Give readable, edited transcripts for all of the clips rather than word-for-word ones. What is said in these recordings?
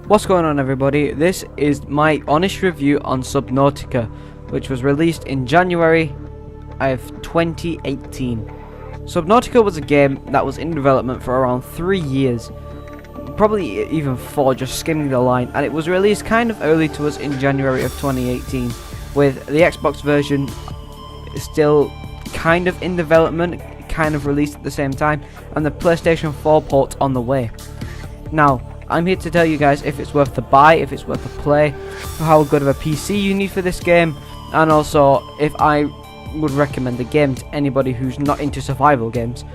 What's going on, everybody? This is my honest review on Subnautica, which was released in January of 2018. Subnautica was a game that was in development for around 3 years, probably even 4, just skimming the line, and it was released kind of early to us in January of 2018, with the Xbox version still kind of in development, kind of released at the same time, and the PlayStation 4 port on the way. Now, I'm here to tell you guys if it's worth the buy, if it's worth the play, how good of a PC you need for this game, and also if I would recommend the game to anybody who's not into survival games.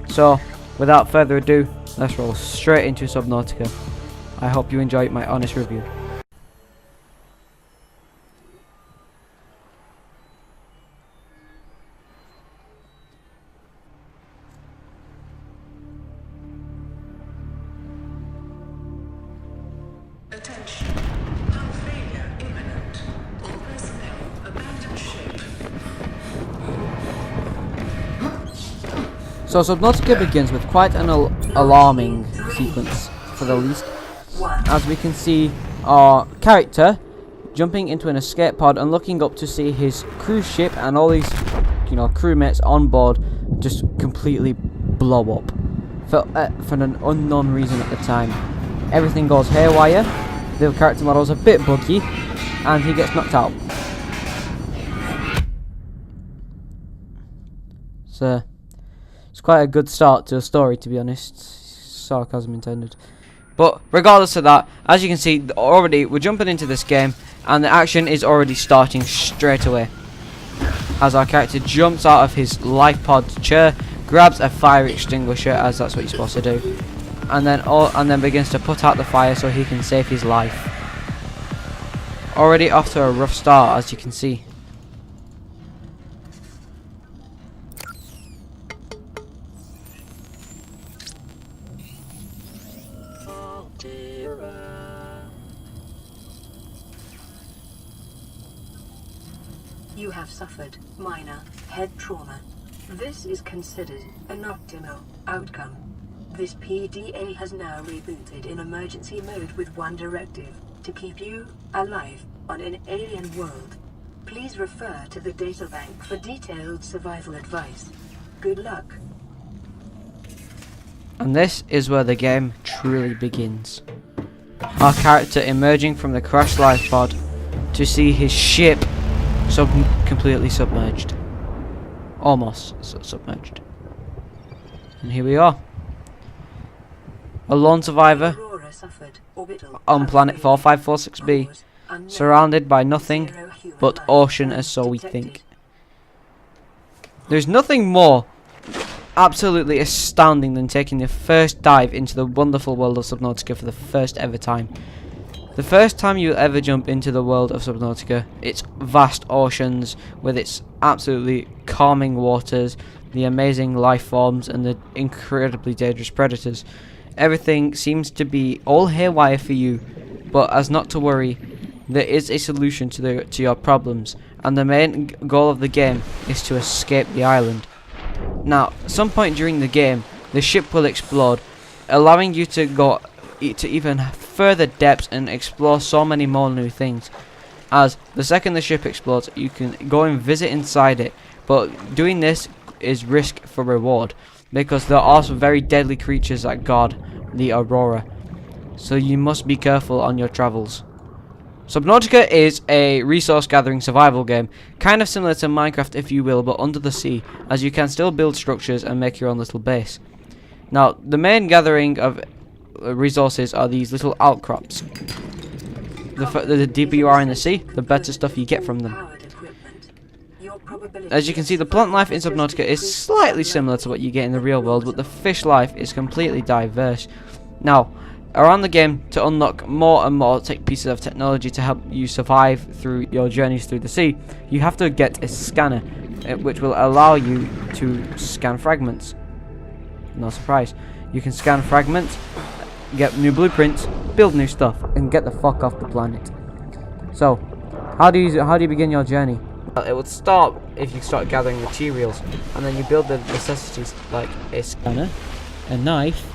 So, without further ado, let's roll straight into Subnautica. I hope you enjoy my honest review. Attention. Hull failure imminent. All personnel abandon ship. So Subnautica begins with quite an alarming sequence, for the least, as we can see our character jumping into an escape pod and looking up to see his cruise ship and all these, crewmates on board just completely blow up for an unknown reason at the time. Everything goes haywire, the character model is a bit buggy, and he gets knocked out. So, it's quite a good start to a story, to be honest. Sarcasm intended. But regardless of that, as you can see, already we're jumping into this game, and the action is already starting straight away. As our character jumps out of his life pod chair, grabs a fire extinguisher, as that's what you're supposed to do, and then begins to put out the fire so he can save his life. Already off to a rough start, as you can see. You have suffered minor head trauma. This is considered an optimal outcome. This PDA has now rebooted in emergency mode with one directive: to keep you alive on an alien world. Please refer to the databank for detailed survival advice. Good luck. And this is where the game truly begins. Our character emerging from the crashed life pod to see his ship completely submerged. Almost submerged. And here we are. A lone survivor on planet 4546b, surrounded by nothing but ocean, as so we think. There's nothing more absolutely astounding than taking the first dive into the wonderful world of Subnautica for the first ever time. The first time you ever jump into the world of Subnautica, its vast oceans with its absolutely calming waters, the amazing life forms, and the incredibly dangerous predators. Everything seems to be all haywire for you, but as not to worry, there is a solution to your problems, and the main goal of the game is to escape the island. Now, at some point during the game, the ship will explode, allowing you to go to even further depths and explore so many more new things. As the second the ship explodes, you can go and visit inside it, but doing this is risk for reward, because there are some very deadly creatures that guard the Aurora, so you must be careful on your travels. Subnautica is a resource gathering survival game, kind of similar to Minecraft if you will, but under the sea, as you can still build structures and make your own little base. Now, the main gathering of resources are these little outcrops. The deeper you are in the sea, the better stuff you get from them. As you can see, the plant life in Subnautica is slightly similar to what you get in the real world, but the fish life is completely diverse. Now, around the game, to unlock more and more pieces of technology to help you survive through your journeys through the sea, you have to get a scanner, which will allow you to scan fragments. No surprise. You can scan fragments, get new blueprints, build new stuff, and get the fuck off the planet. So, how do you begin your journey? It would start if you start gathering materials, and then you build the necessities like a scanner, a knife,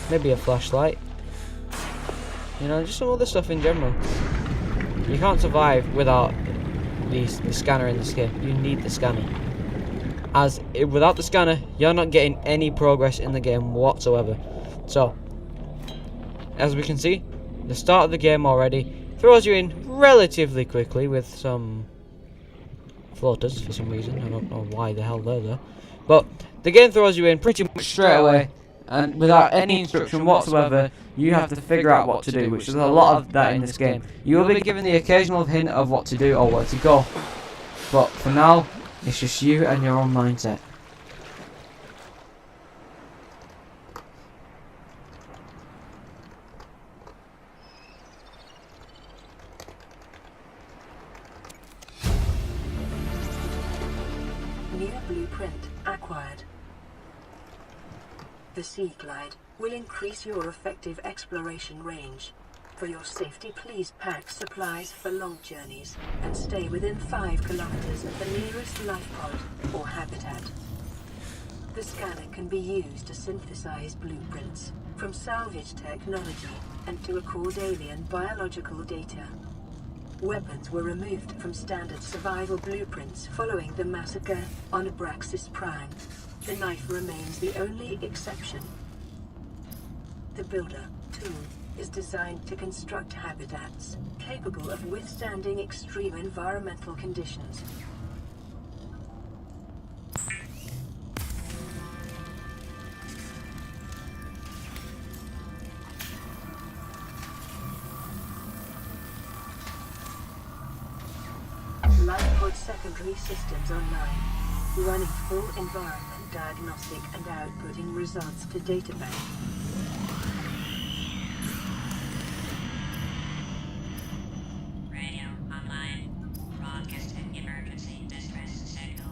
maybe a flashlight, you know, just some other stuff in general. You can't survive without the scanner in this game. You need the scanner. Without the scanner, you're not getting any progress in the game whatsoever. So, as we can see, the start of the game already throws you in relatively quickly with some floaters for some reason. I don't know why the hell they're there. But the game throws you in pretty much straight away, and without any instruction whatsoever, you have to figure out what to do, which is a lot of that in this game. You will be given the occasional hint of what to do or where to go, but for now, it's just you and your own mindset. New blueprint acquired. The Sea Glide will increase your effective exploration range. For your safety, please pack supplies for long journeys and stay within 5 kilometers of the nearest life pod or habitat. The scanner can be used to synthesize blueprints from salvage technology and to record alien biological data. Weapons were removed from standard survival blueprints following the massacre on Abraxas Prime. The knife remains the only exception. The Builder tool is designed to construct habitats capable of withstanding extreme environmental conditions. Lifepod secondary systems online, running full environment diagnostic and outputting results to databank. Radio online. Broadcasting emergency distress signal.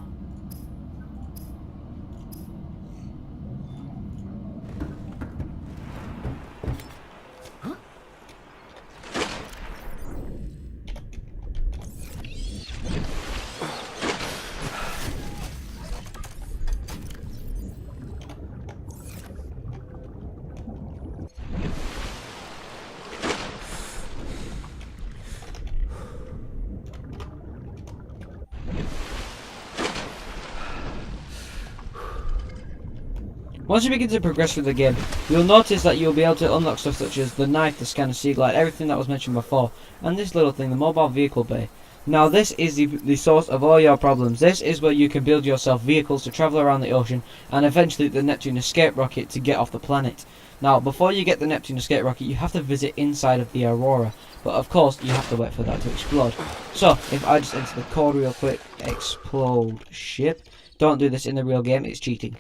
Once you begin to progress through the game, you'll notice that you'll be able to unlock stuff such as the knife, the scanner, Sea Glide, everything that was mentioned before, and this little thing, the mobile vehicle bay. Now this is the source of all your problems. This is where you can build yourself vehicles to travel around the ocean, and eventually the Neptune escape rocket to get off the planet. Now before you get the Neptune escape rocket, you have to visit inside of the Aurora, but of course you have to wait for that to explode. So if I just enter the code real quick, explode ship. Don't do this in the real game, it's cheating.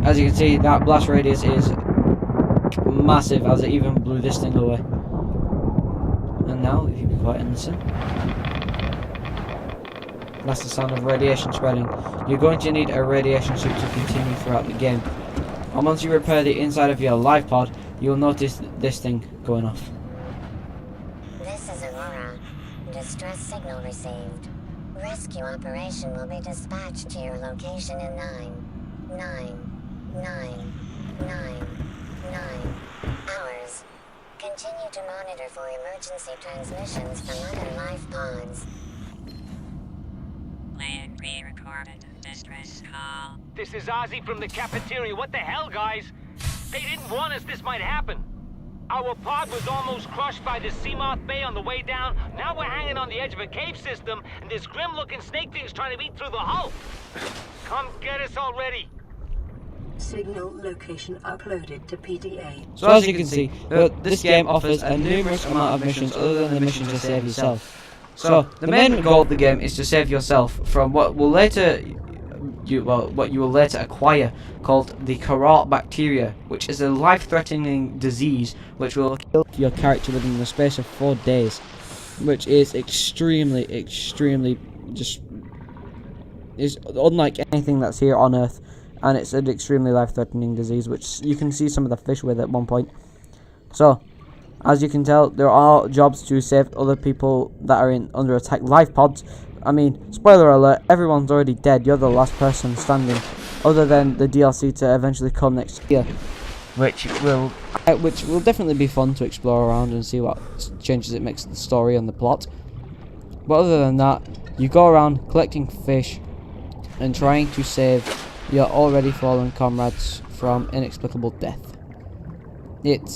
As you can see, that blast radius is massive, as it even blew this thing away. And now, if you be quiet and listen, that's the sound of radiation spreading. You're going to need a radiation suit to continue throughout the game. And once you repair the inside of your life pod, you'll notice this thing going off. This is Aurora. Distress signal received. Rescue operation will be dispatched to your location in 9 hours. Continue to monitor for emergency transmissions from other life pods. Playing pre-recorded distress call. This is Ozzy from the cafeteria. What the hell, guys? They didn't warn us this might happen. Our pod was almost crushed by the Seamoth Bay on the way down. Now we're hanging on the edge of a cave system, and this grim-looking snake thing's trying to eat through the hull. Come get us already. Signal location uploaded to PDA. So as you can see, this game offers a numerous amount of missions other than the mission to save yourself. So the main goal of the game is to save yourself from what will later you will later acquire, called the Carrot bacteria, which is a life-threatening disease which will kill your character within the space of 4 days, which is extremely just is unlike anything that's here on Earth, and it's an extremely life-threatening disease which you can see some of the fish with at one point. So As you can tell, there are jobs to save other people that are in under attack life pods. I mean, spoiler alert, everyone's already dead. You're the last person standing, other than the DLC to eventually come next year, which will definitely be fun to explore around and see what changes it makes to the story and the plot. But other than that, you go around collecting fish and trying to save your already fallen comrades from inexplicable death. It's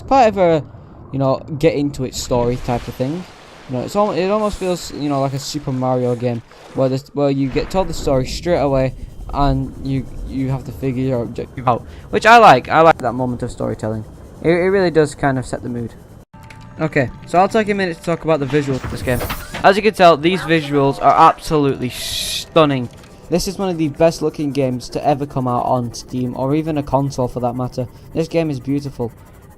quite of a, you know, get into it story type of thing. You know, it almost feels, you know, like a Super Mario game where you get told the story straight away and you have to figure your objective out, which I like. I like that moment of storytelling. It really does kind of set the mood. Okay, so I'll take a minute to talk about the visuals of this game. As you can tell, these visuals are absolutely stunning. This is one of the best looking games to ever come out on Steam, or even a console for that matter. This game is beautiful.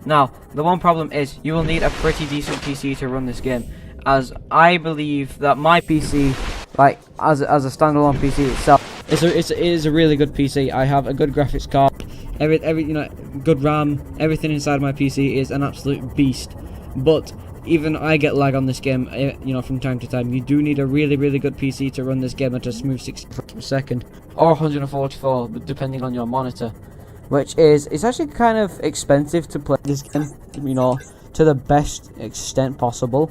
Now, the one problem is you will need a pretty decent PC to run this game, as I believe that my PC, like as a standalone PC itself, it is a really good PC. I have a good graphics card, every you know, good RAM, everything inside my PC is an absolute beast. But even I get lag on this game, you know, from time to time. You do need a really good PC to run this game at a smooth 60 frames per second, or 144, depending on your monitor. Which is, it's actually kind of expensive to play this game, you know, to the best extent possible,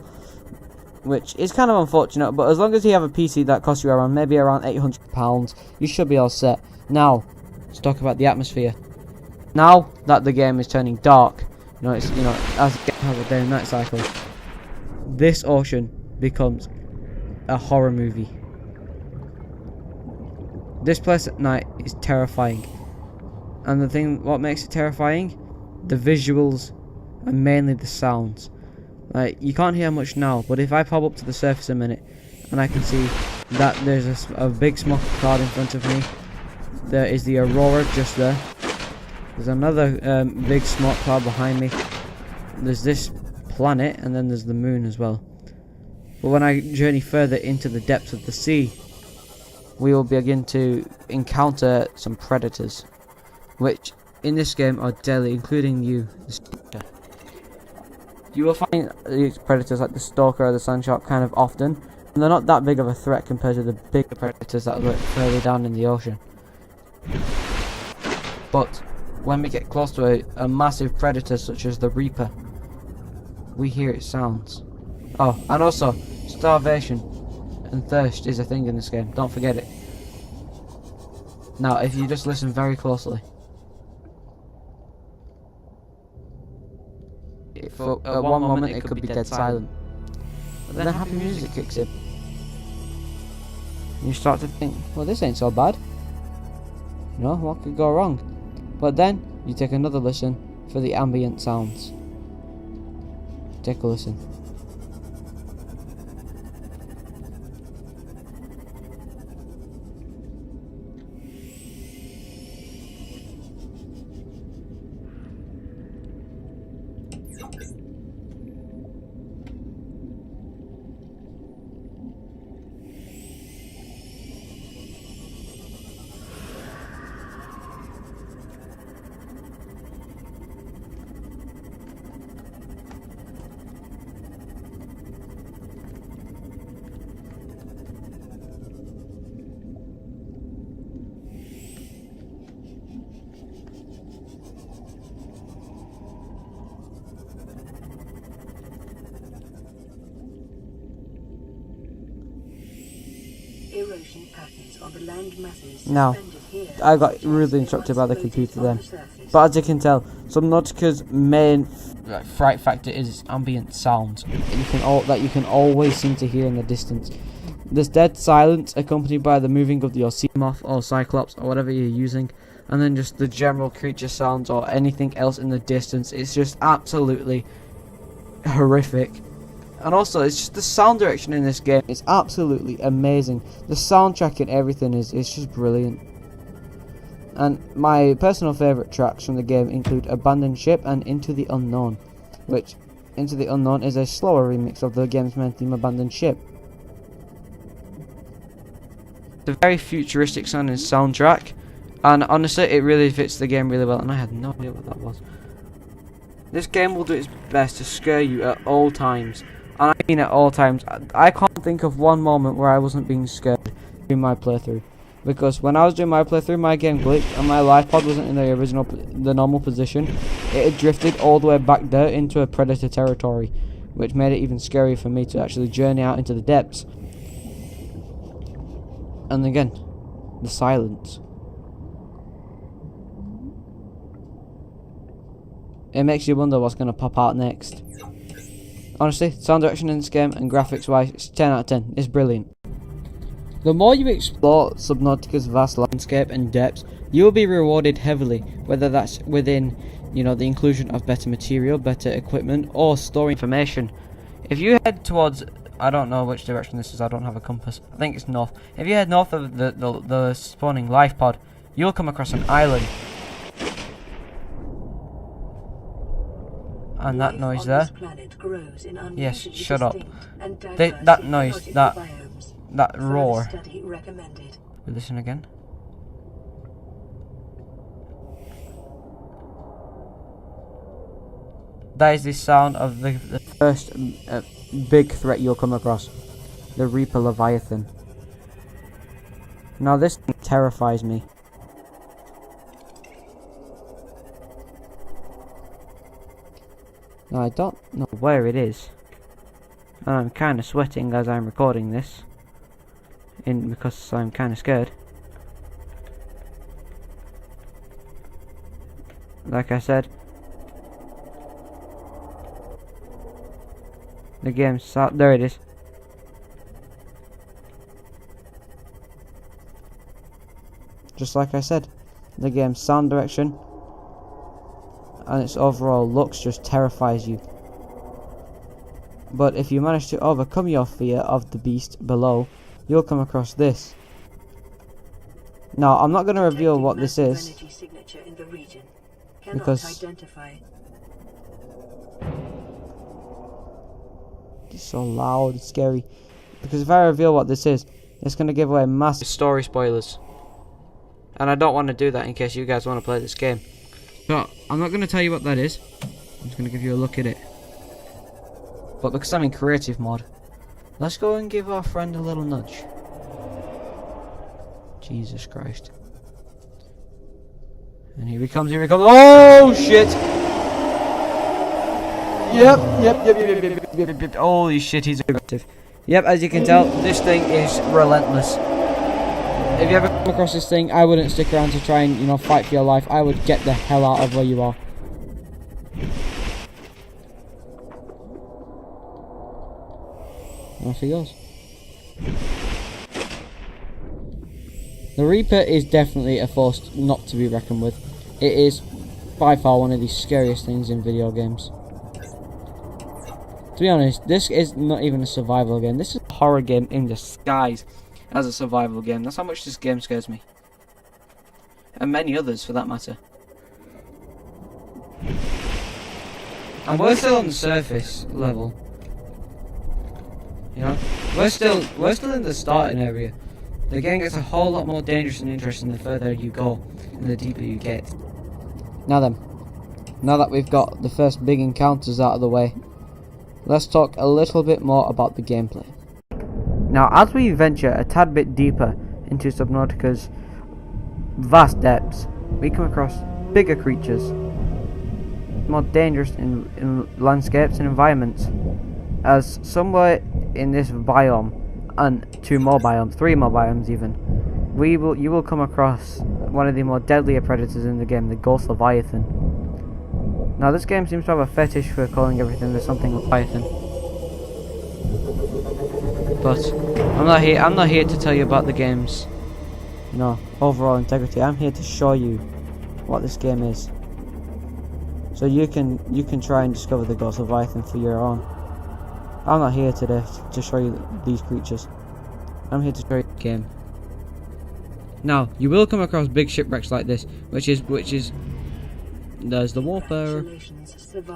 which is kind of unfortunate. But as long as you have a PC that costs you around maybe around £800, you should be all set. Now, let's talk about the atmosphere. Now that the game is turning dark, you know, it's, you know, as it has a day and night cycle, this ocean becomes a horror movie. This place at night is terrifying. And the thing, what makes it terrifying? The visuals and mainly the sounds. Like, you can't hear much now, but if I pop up to the surface a minute and I can see that there's a big smoke cloud in front of me, there is the aurora just there. There's another big smoke cloud behind me. There's this planet, and then there's the moon as well. But when I journey further into the depths of the sea, we will begin to encounter some predators, which in this game are deadly, including you, the stalker. You will find these predators like the stalker or the sand shark kind of often, and they're not that big of a threat compared to the bigger predators that lurk further down in the ocean. But when we get close to a massive predator such as the Reaper, we hear its sounds. Oh, and also, starvation and thirst is a thing in this game, don't forget it. Now, if you just listen very closely, for at one moment it could be dead silent, but then happy music kicks in. You start to think, well, this ain't so bad. You know, what could go wrong? But then you take another listen for the ambient sounds. Take a listen. Erosion patterns on the land masses Now, suspended here I got really instructed by the computer then. surface. But as you can tell, Subnautica's main fright factor is its ambient sounds that you can always seem to hear in the distance. This dead silence accompanied by the moving of your sea moth or cyclops or whatever you're using, and then just the general creature sounds or anything else in the distance. It's just absolutely horrific. And also, it's just the sound direction in this game is absolutely amazing. The soundtrack and everything is just brilliant. And my personal favourite tracks from the game include Abandoned Ship and Into the Unknown, which Into the Unknown is a slower remix of the game's main theme, Abandoned Ship. It's a very futuristic sounding soundtrack, and honestly it really fits the game really well, and I had no idea what that was. This game will do its best to scare you at all times. And I mean at all times. I can't think of one moment where I wasn't being scared during my playthrough. Because when I was doing my playthrough, my game glitched and my life pod wasn't in the normal position. It had drifted all the way back there into a predator territory, which made it even scarier for me to actually journey out into the depths. And again, the silence. It makes you wonder what's going to pop out next. Honestly, sound direction in this game and graphics wise, it's 10 out of 10. It's brilliant. The more you explore Subnautica's vast landscape and depths, you will be rewarded heavily, whether that's within, you know, the inclusion of better material, better equipment, or storing information. If you head towards, I don't know which direction this is, I don't have a compass, I think it's north. If you head north of the spawning life pod, you'll come across an island. And that noise there, yes, shut up. That noise, that roar. We listen again. That is the sound of the first big threat you'll come across. The Reaper Leviathan. Now this thing terrifies me. Now I don't know where it is. And I'm kind of sweating as I'm recording this. Because I'm kind of scared. Like I said, the game's out. There it is. Just like I said, the game's sound direction and its overall looks just terrifies you. But if you manage to overcome your fear of the beast below, you'll come across this. Now, I'm not going to reveal what this is, because it's so loud, it's scary. Because if I reveal what this is, it's going to give away massive story spoilers. And I don't want to do that in case you guys want to play this game. So, I'm not going to tell you what that is. I'm just going to give you a look at it. But because I'm in creative mode, let's go and give our friend a little nudge. Jesus Christ. And here he comes, here he comes. Oh shit! Yep. Holy shit, he's aggressive. Yep, as you can tell, this thing is relentless. If you ever come across this thing, I wouldn't stick around to try and, you know, fight for your life. I would get the hell out of where you are. Off he goes. The Reaper is definitely a force not to be reckoned with. It is by far one of the scariest things in video games. To be honest, this is not even a survival game. This is a horror game in disguise as a survival game. That's how much this game scares me. And many others for that matter. And we're still on the surface level. You know, we're still in the starting area. The game gets a whole lot more dangerous and interesting the further you go and the deeper you get. Now then, now that we've got the first big encounters out of the way, let's talk a little bit more about the gameplay. Now, as we venture a tad bit deeper into Subnautica's vast depths, we come across bigger creatures, more dangerous in landscapes and environments. As somewhere in this biome, and three more biomes even, you will come across one of the more deadlier predators in the game, the Ghost Leviathan. Now this game seems to have a fetish for calling everything there's something Leviathan. But I'm not here to tell you about the game's, you know, overall integrity. I'm here to show you what this game is. So you can try and discover the Ghost Leviathan for your own. I'm not here today to show you these creatures. I'm here to show you the game. Now, you will come across big shipwrecks like this, which is there's the Warfare.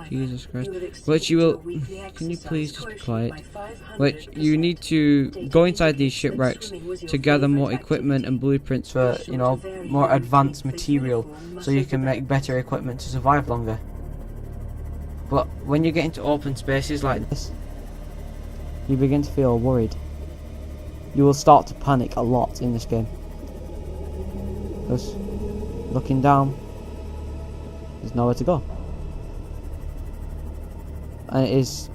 Jesus Christ. Which you will, can you please just be quiet? Which you need to go inside these shipwrecks to gather more equipment and blueprints for, you know, more advanced material, so you can make better equipment to survive longer. But when you get into open spaces like this, you begin to feel worried. You will start to panic a lot in this game. Because looking down, there's nowhere to go. And it is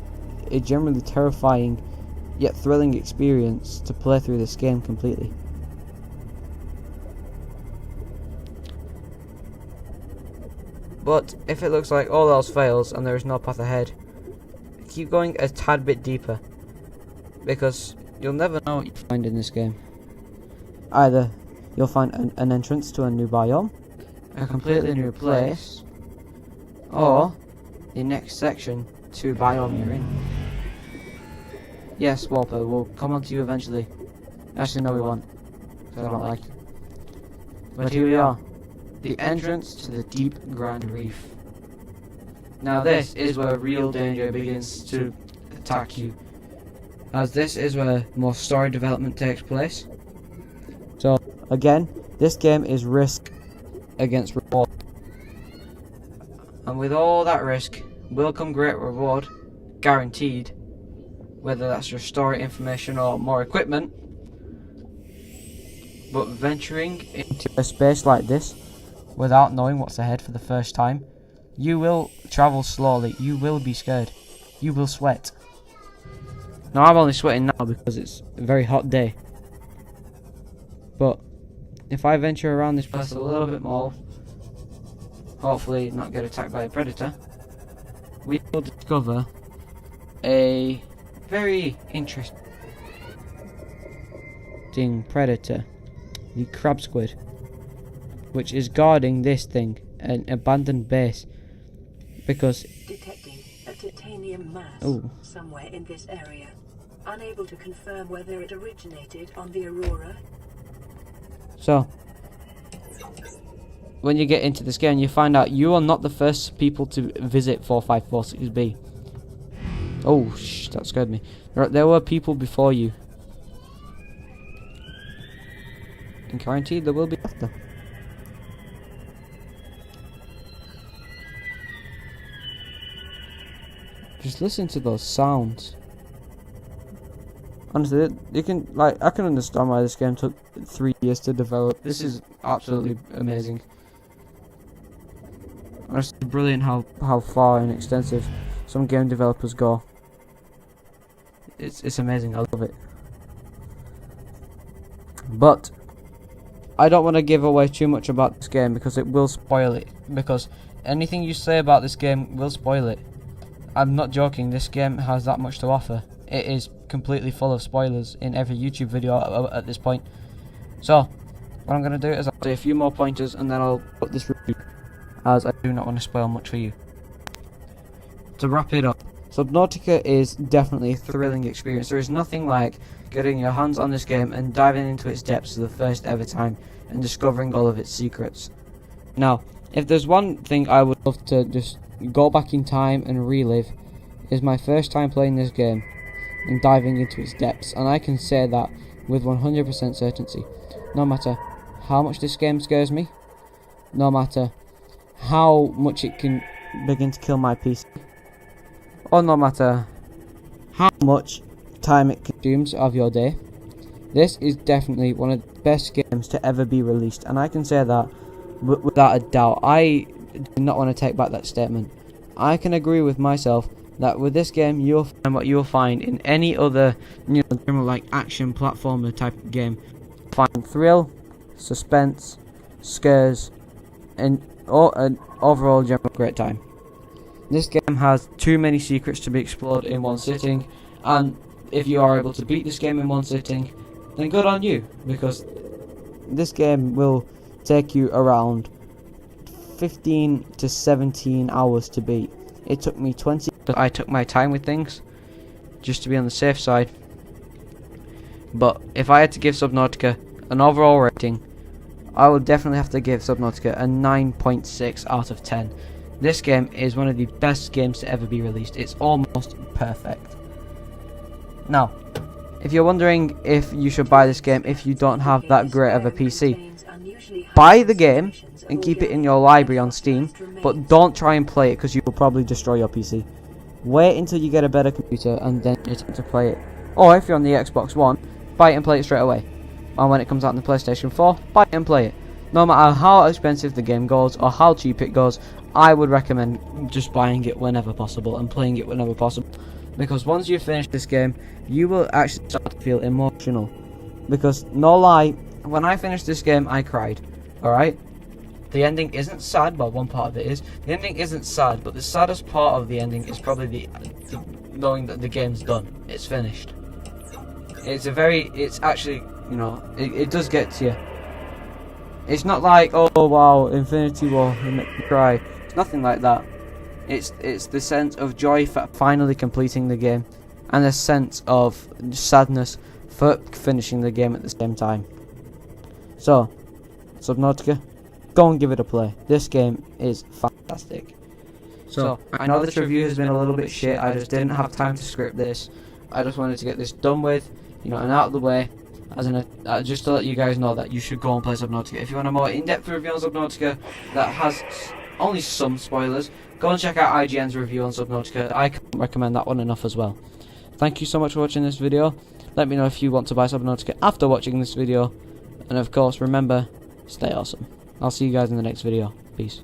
a generally terrifying yet thrilling experience to play through this game completely. But if it looks like all else fails and there is no path ahead, keep going a tad bit deeper, because you'll never know what you find in this game. Either you'll find an entrance to a new biome, a completely new place, or the next section to a biome you're in. Yes, Walper, we'll come on to you eventually. Actually, no, we won't, because I don't like it. But here we are. The entrance to the deep Grand Reef. Now this is where real danger begins to attack you, as this is where more story development takes place. So again, this game is risk against reward, and with all that risk will come great reward, guaranteed, whether that's your story information or more equipment. But venturing into a space like this without knowing what's ahead for the first time, you will travel slowly, you will be scared, you will sweat. Now I'm only sweating now because it's a very hot day, but if I venture around this place a little bit more, hopefully not get attacked by a predator, we will discover a very interesting predator, the crab squid, which is guarding this thing, an abandoned base, because Detecting a titanium mass Ooh. somewhere in this area. Unable to confirm whether it originated on the Aurora. so when you get into this game, you find out you are not the first people to visit 4546B. Oh, that scared me. There were people before you, and guaranteed there will be after. Just listen to those sounds. Honestly, you can, like, I can understand why this game took 3 years to develop. This is absolutely amazing. It's brilliant how far and extensive some game developers go. It's amazing. I love it. But I don't want to give away too much about this game because it will spoil it. Because anything you say about this game will spoil it. I'm not joking, this game has that much to offer. It is completely full of spoilers in every YouTube video at this point. So, what I'm going to do is I'll say a few more pointers and then I'll put this review, as I do not want to spoil much for you. To wrap it up, Subnautica is definitely a thrilling experience. There is nothing like getting your hands on this game and diving into its depths for the first ever time and discovering all of its secrets. Now, if there's one thing I would love to just go back in time and relive, is my first time playing this game and diving into its depths, and I can say that with 100% certainty. No matter how much this game scares me, no matter how much it can begin to kill my PC, or no matter how much time it consumes of your day, this is definitely one of the best games to ever be released, and I can say that without a doubt. I do not want to take back that statement. I can agree with myself that with this game you'll find what you'll find in any other, general like action platformer type of game. Find thrill, suspense, scares, and an overall general great time. This game has too many secrets to be explored in one sitting, and if you are able to beat this game in one sitting, then good on you, because this game will take you around 15 to 17 hours to beat. It took me 20, but I took my time with things just to be on the safe side. But if I had to give Subnautica an overall rating, I would definitely have to give Subnautica a 9.6 out of 10. This game is one of the best games to ever be released. It's almost perfect. Now, if you're wondering if you should buy this game if you don't have that great of a PC, buy the game and keep it in your library on Steam, but don't try and play it because you will probably destroy your PC. Wait until you get a better computer and then you attempt to play it. Or if you're on the Xbox One, buy it and play it straight away. And when it comes out on the PlayStation 4, buy it and play it. No matter how expensive the game goes or how cheap it goes, I would recommend just buying it whenever possible and playing it whenever possible. Because once you finish this game, you will actually start to feel emotional. Because, no lie, when I finished this game, I cried. Alright? The ending isn't sad, well, one part of it is. The ending isn't sad, but the saddest part of the ending is probably the knowing that the game's done. It's finished. It's actually, you know, it does get to you. It's not like, oh wow, Infinity War, it makes me cry. It's nothing like that. It's the sense of joy for finally completing the game, and a sense of sadness for finishing the game at the same time. So, Subnautica, go and give it a play. This game is fantastic. So, I know this review has been a little bit shit. I just didn't have time to script this. I just wanted to get this done with, you know, and out of the way. Just to let you guys know that you should go and play Subnautica. If you want a more in-depth review on Subnautica that has only some spoilers, go and check out IGN's review on Subnautica. I can't recommend that one enough as well. Thank you so much for watching this video. Let me know if you want to buy Subnautica after watching this video. And of course, remember, stay awesome. I'll see you guys in the next video. Peace.